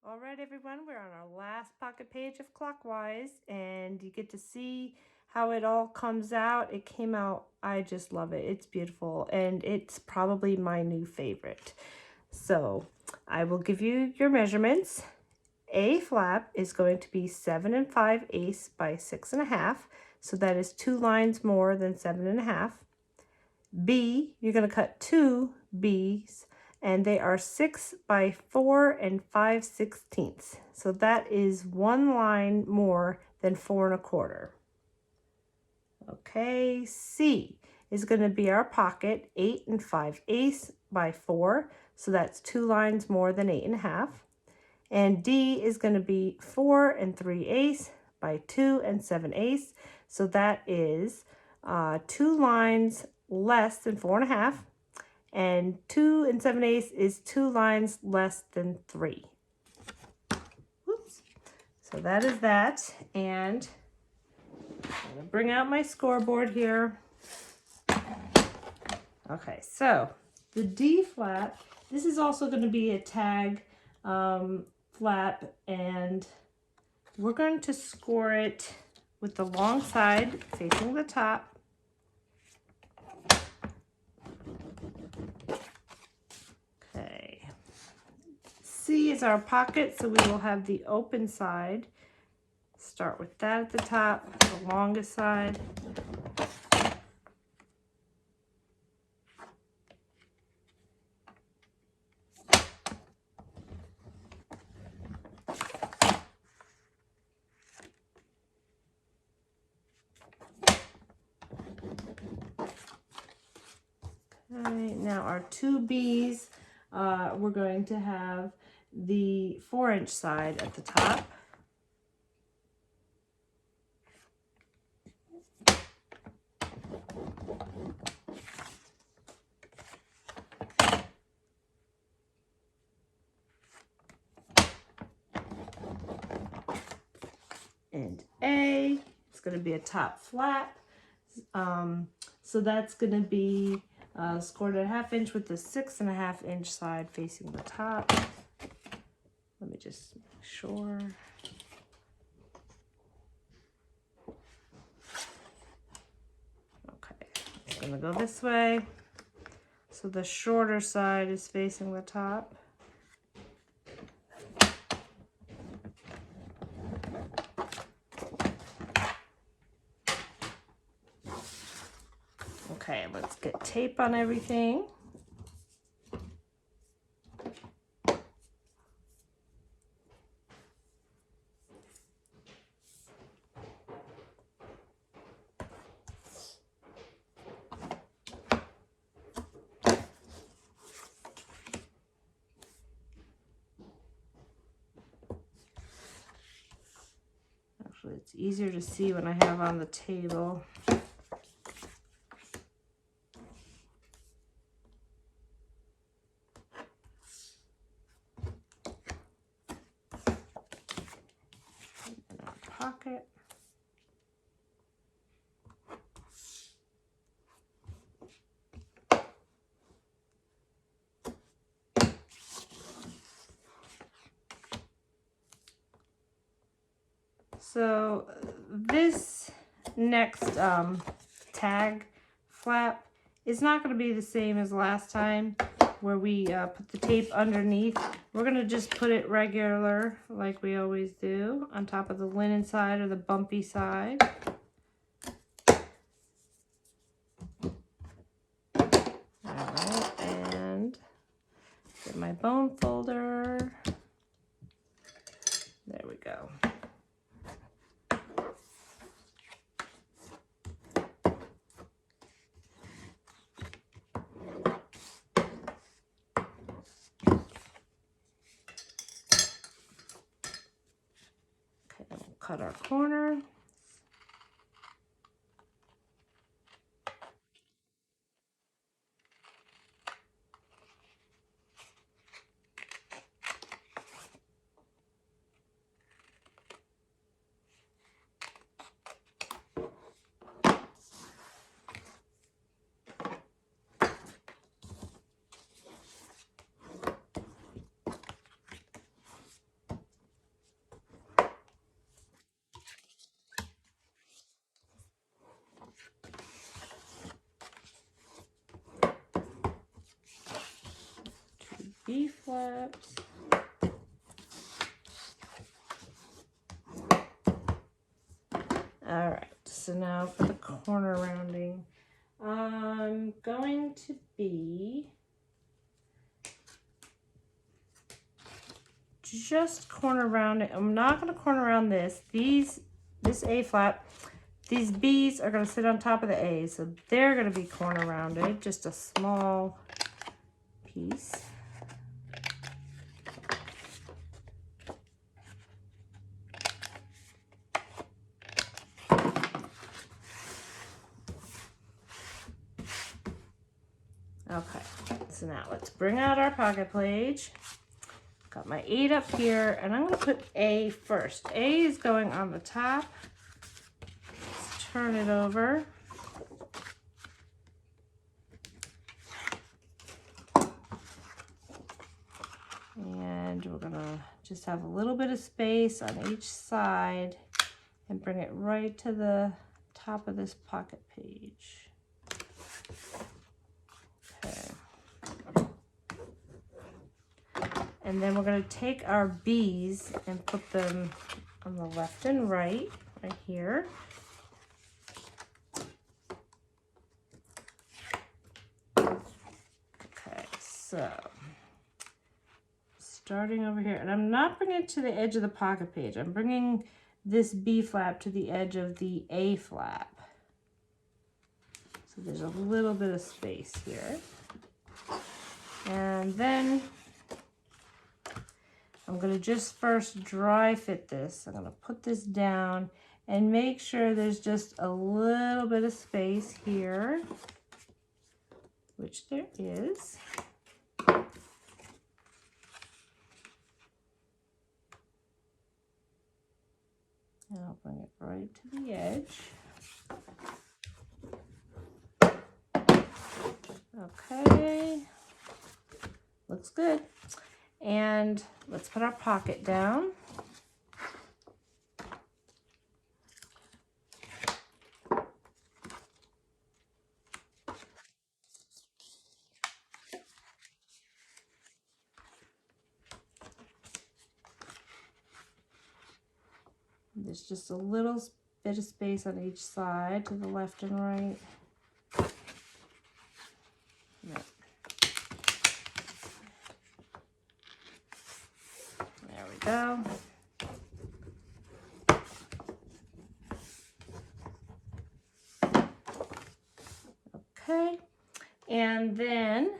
All right, everyone, we're on our last pocket page of Clockwise, and you get to see how it all comes out. It came out, I just love it. It's beautiful, and it's probably my new favorite. So I will give you your measurements. A flap is going to be 7 5/8 by 6 1/2. So that is 2 lines more than 7 1/2. B, you're going to cut 2 B's, and they are 6 by 4 5/16. So that is 1 line more than 4 1/4. Okay, C is going to be our pocket, 8 5/8 by 4. So that's 2 lines more than 8 1/2. And D is going to be 4 3/8 by 2 7/8. So that is 2 lines less than 4 1/2. And 2 7/8 is 2 lines less than 3. Whoops. So that is that. And I'm going to bring out my scoreboard here. Okay, so the D flap, this is also going to be a tag flap, and we're going to score it with the long side facing the top. Okay. C is our pocket, so we will have the open side. Start with that at the top, the longest side. Okay, now our 2 B's, we're going to have the 4-inch side at the top. And A is going to be a top flap. So that's going to be scored at 1/2 inch with the 6 1/2 inch side facing the top. Let me just make sure. Okay, it's going to go this way. So the shorter side is facing the top. Okay, let's get tape on everything. Actually, it's easier to see when I have on the table. Pocket. So this next tag flap is not going to be the same as last time where we put the tape underneath. We're going to just put it regular like we always do on top of the linen side or the bumpy side. Alright, and get my bone folder. There we go. Cut our corner. B flaps. All right, so now for the corner rounding, I'm going to be just corner rounding. I'm not going to corner round this. This A flap, these B's are going to sit on top of the A's, so they're going to be corner rounded, just a small piece. Okay, so now let's bring out our pocket page. Got my 8 up here, and I'm going to put A first. A is going on the top. Let's turn it over. And we're going to just have a little bit of space on each side and bring it right to the top of this pocket page. Okay. And then we're going to take our B's and put them on the left and right here. Okay, so starting over here, and I'm not bringing it to the edge of the pocket page. I'm bringing this B flap to the edge of the A flap. So there's a little bit of space here. And then I'm going to just first dry fit this. I'm going to put this down and make sure there's just a little bit of space here, which there is. And I'll bring it right to the edge. Okay, looks good. And let's put our pocket down. There's just a little bit of space on each side to the left and right. There we go. Okay, and then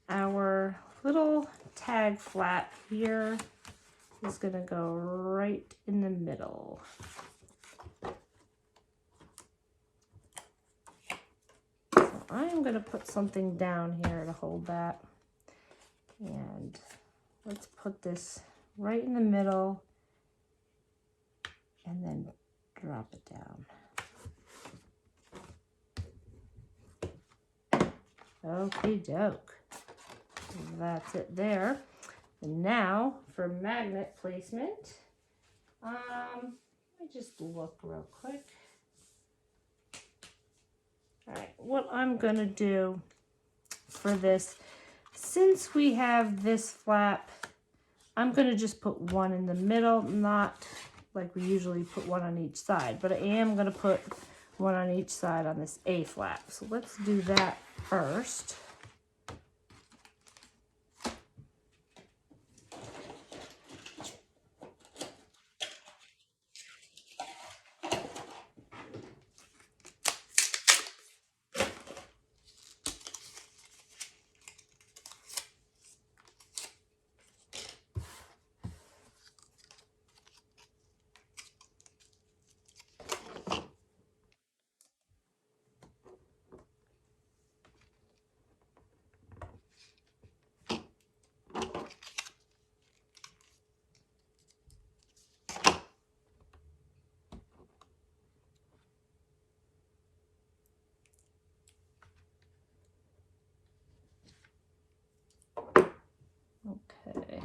our little tag flap here is going to go right in the middle. So I'm going to put something down here to hold that. And let's put this right in the middle and then drop it down. Okie doke. That's it there. And now for magnet placement, let me just look real quick. All right, what I'm gonna do for this, since we have this flap, I'm gonna just put one in the middle, not like we usually put one on each side, but I am gonna put one on each side on this A flap. So let's do that first. Okay,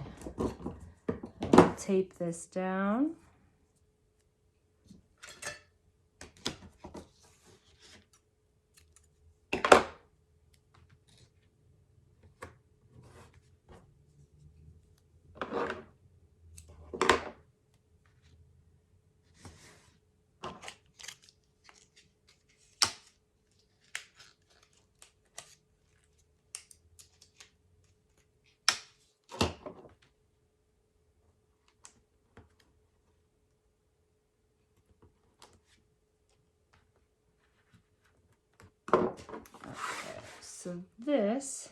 I'll tape this down. so this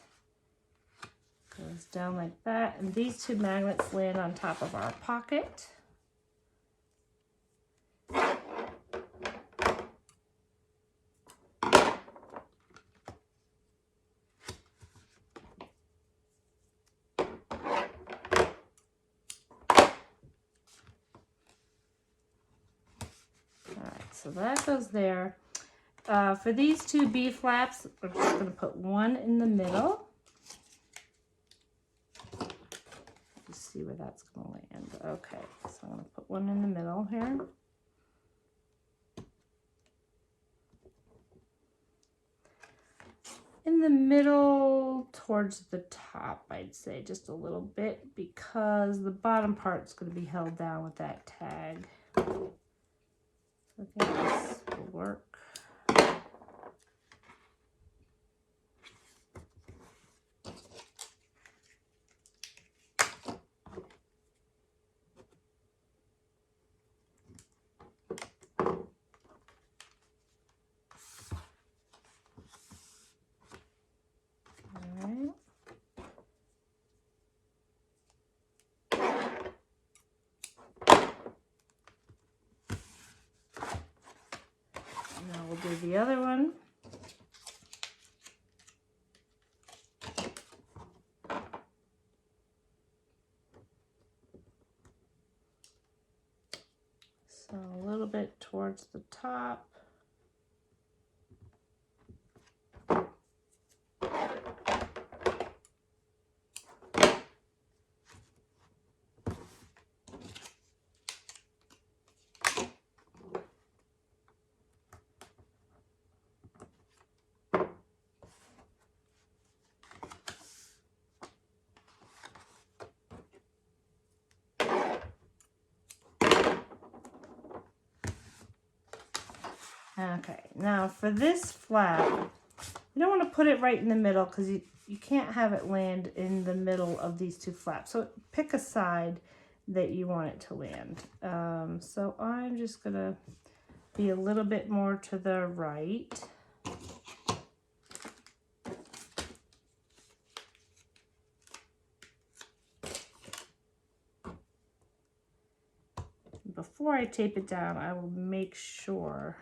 goes down like that, and these two magnets land on top of our pocket. So that goes there. For these two B flaps, we're just going to put one in the middle. Let's see where that's going to land. Okay, so I'm going to put one in the middle here. In the middle towards the top, I'd say, just a little bit, because the bottom part's going to be held down with that tag. I think this will work. Now we'll do the other one. So a little bit towards the top. Okay, now for this flap, you don't want to put it right in the middle because you can't have it land in the middle of these two flaps. So pick a side that you want it to land. So I'm just going to be a little bit more to the right. Before I tape it down, I will make sure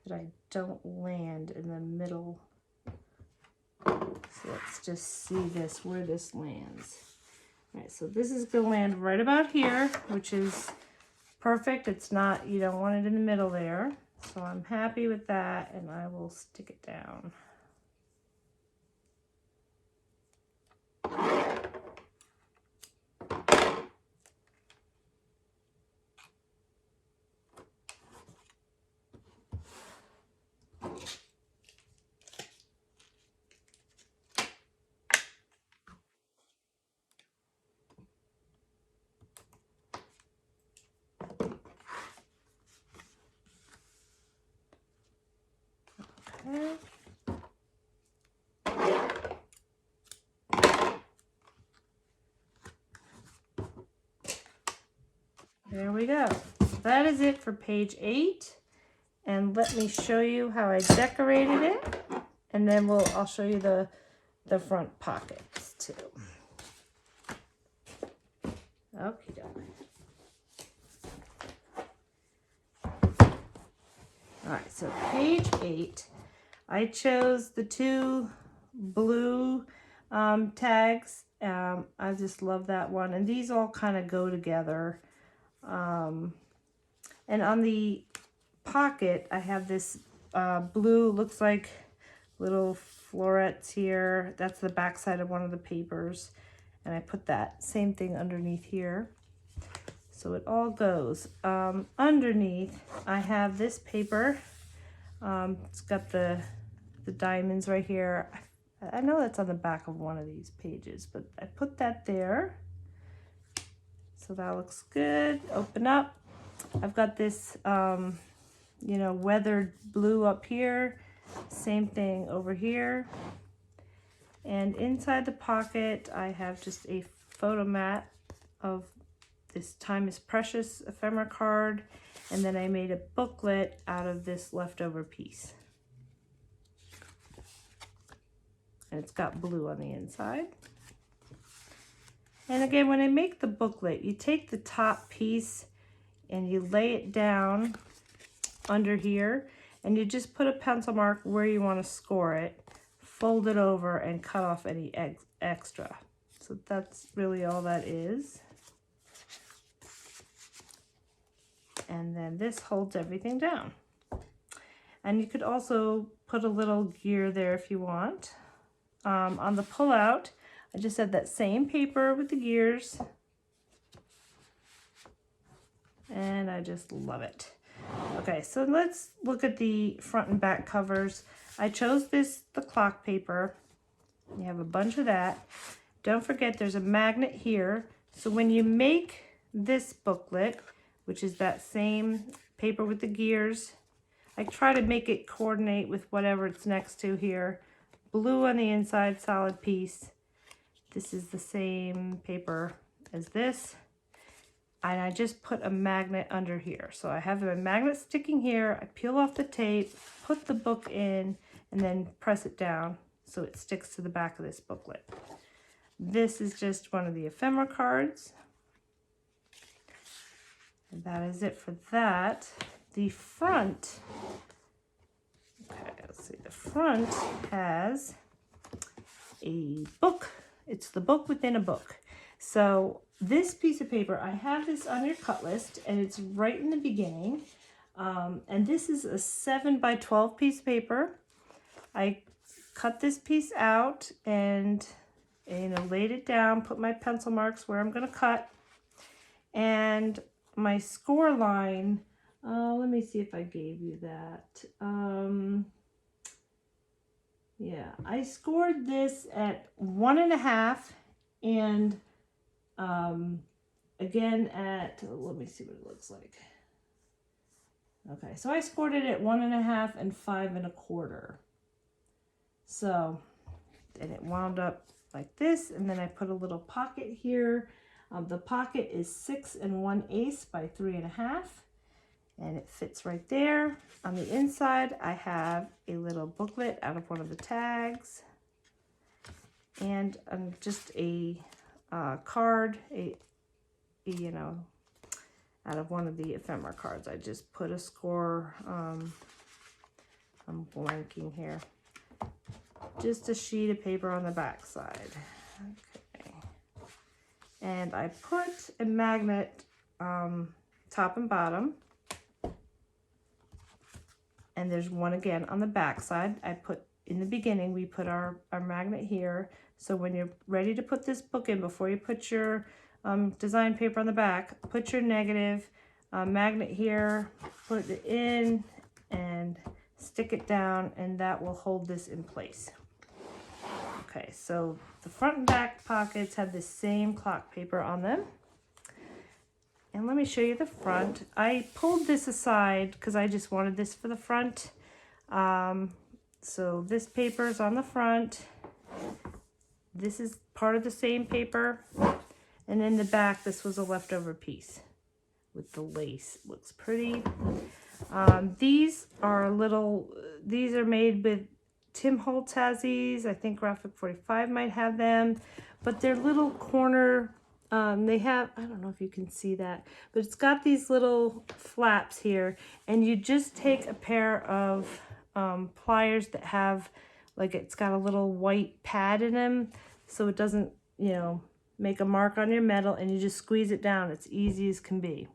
that I don't land in the middle. So let's just see this, where this lands. All right, so this is going to land right about here, which is perfect. It's not, you don't want it in the middle there. So I'm happy with that, and I will stick it down. Okay. There we go. That is it for page 8. And let me show you how I decorated it. And then I'll show you the front pockets too. Okie doke. Alright, so page 8, I chose the two blue tags. I just love that one. And these all kind of go together. And on the pocket, I have this blue, looks like little florets here. That's the back side of one of the papers. And I put that same thing underneath here. So it all goes. Underneath, I have this paper. It's got the diamonds right here. I know that's on the back of one of these pages, but I put that there. So that looks good. Open up. I've got this, you know, weathered blue up here. Same thing over here. And inside the pocket, I have just a photo mat of this Time is Precious ephemera card. And then I made a booklet out of this leftover piece. and it's got blue on the inside. And again, when I make the booklet, you take the top piece and you lay it down under here, and you just put a pencil mark where you want to score it, fold it over, and cut off any extra. So that's really all that is. And then this holds everything down. And you could also put a little gear there if you want. On the pullout, I just had that same paper with the gears. And I just love it. Okay, so let's look at the front and back covers. I chose the clock paper. You have a bunch of that. Don't forget there's a magnet here. So when you make this booklet, which is that same paper with the gears, I try to make it coordinate with whatever it's next to here. Blue on the inside, solid piece. This is the same paper as this. And I just put a magnet under here. So I have a magnet sticking here. I peel off the tape, put the book in, and then press it down so it sticks to the back of this booklet. This is just one of the ephemera cards. And that is it for that. The front, okay, let's see, the front has a book. It's the book within a book. So this piece of paper, I have this on your cut list, and it's right in the beginning. And this is a 7x12 piece of paper. I cut this piece out and laid it down, put my pencil marks where I'm going to cut. And my score line, let me see if I gave you that. Yeah, I scored this at 1.5 and again at, let me see what it looks like. Okay, so I scored it at 1.5 and 5.25. So, and it wound up like this, and then I put a little pocket here. The pocket is 6 1/8 by 3.5, and it fits right there. On the inside, I have a little booklet out of one of the tags, and just a card, you know, out of one of the ephemera cards. I just put a score. I'm blanking here. Just a sheet of paper on the back side. Okay. And I put a magnet top and bottom. And there's one again on the back side. I put, in the beginning, we put our magnet here. So when you're ready to put this book in, before you put your design paper on the back, put your negative magnet here, put it in, and stick it down, and that will hold this in place. Okay, so the front and back pockets have the same clock paper on them. And let me show you the front. I pulled this aside because I just wanted this for the front. So this paper is on the front. This is part of the same paper. And in the back, this was a leftover piece with the lace. Looks pretty. These are made with, Tim Holtz has these. I think Graphic 45 might have them. But they're little corner, they have, I don't know if you can see that, but it's got these little flaps here. And you just take a pair of pliers that have, like, it's got a little white pad in them, so it doesn't, you know, make a mark on your metal, and you just squeeze it down. It's easy as can be.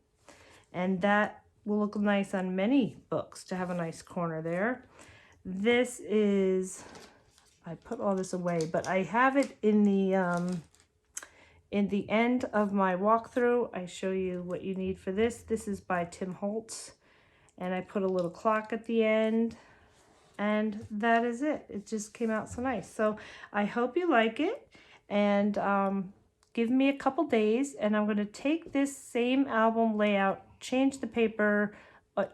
And that will look nice on many books to have a nice corner there. This is, I put all this away, but I have it in the end of my walkthrough. I show you what you need for this. This is by Tim Holtz, and I put a little clock at the end, and that is it. It just came out so nice. So I hope you like it, and give me a couple days, and I'm going to take this same album layout, change the paper,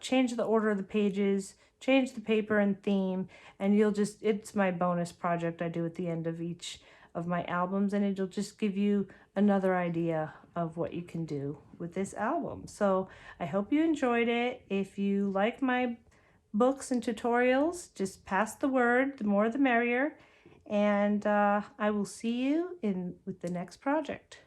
change the order of the pages, change the paper and theme, and you'll just, it's my bonus project I do at the end of each of my albums, and it'll just give you another idea of what you can do with this album. So I hope you enjoyed it. If you like my books and tutorials, just pass the word, the more the merrier. and I will see you with the next project.